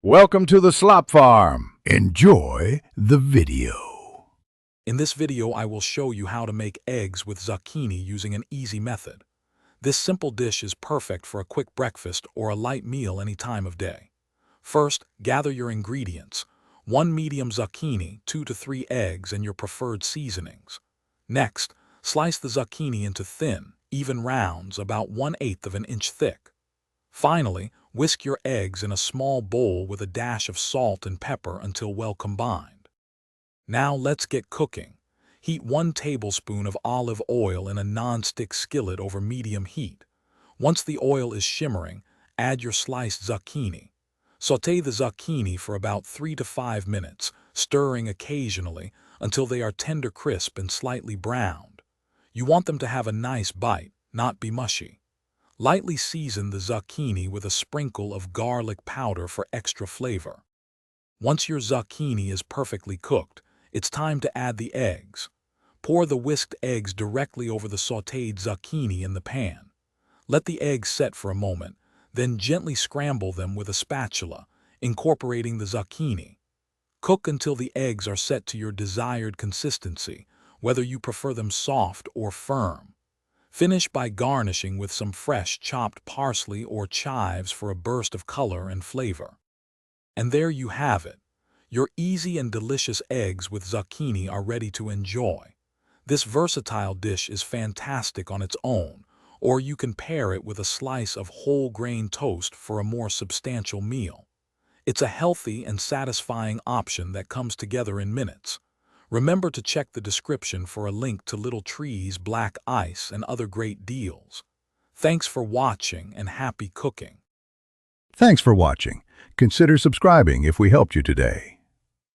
Welcome to the Slop Farm. Enjoy the video. In this video, I will show you how to make eggs with zucchini using an easy method. This simple dish is perfect for a quick breakfast or a light meal any time of day. First, gather your ingredients: 1 medium zucchini, 2 to 3 eggs, and your preferred seasonings. Next, slice the zucchini into thin, even rounds about 1/8 of an inch thick. Finally, whisk your eggs in a small bowl with a dash of salt and pepper until well combined. Now let's get cooking. Heat 1 tablespoon of olive oil in a non-stick skillet over medium heat. Once the oil is shimmering, add your sliced zucchini. Sauté the zucchini for about 3 to 5 minutes, stirring occasionally until they are tender crisp and slightly browned. You want them to have a nice bite, not be mushy. Lightly season the zucchini with a sprinkle of garlic powder for extra flavor. Once your zucchini is perfectly cooked, it's time to add the eggs. Pour the whisked eggs directly over the sautéed zucchini in the pan. Let the eggs set for a moment, then gently scramble them with a spatula, incorporating the zucchini. Cook until the eggs are set to your desired consistency, whether you prefer them soft or firm. Finish by garnishing with some fresh chopped parsley or chives for a burst of color and flavor. And there you have it. Your easy and delicious eggs with zucchini are ready to enjoy. This versatile dish is fantastic on its own, or you can pair it with a slice of whole grain toast for a more substantial meal. It's a healthy and satisfying option that comes together in minutes. Remember to check the description for a link to Little Tree's black ice and other great deals. Thanks for watching and happy cooking. Thanks for watching. Consider subscribing if we helped you today.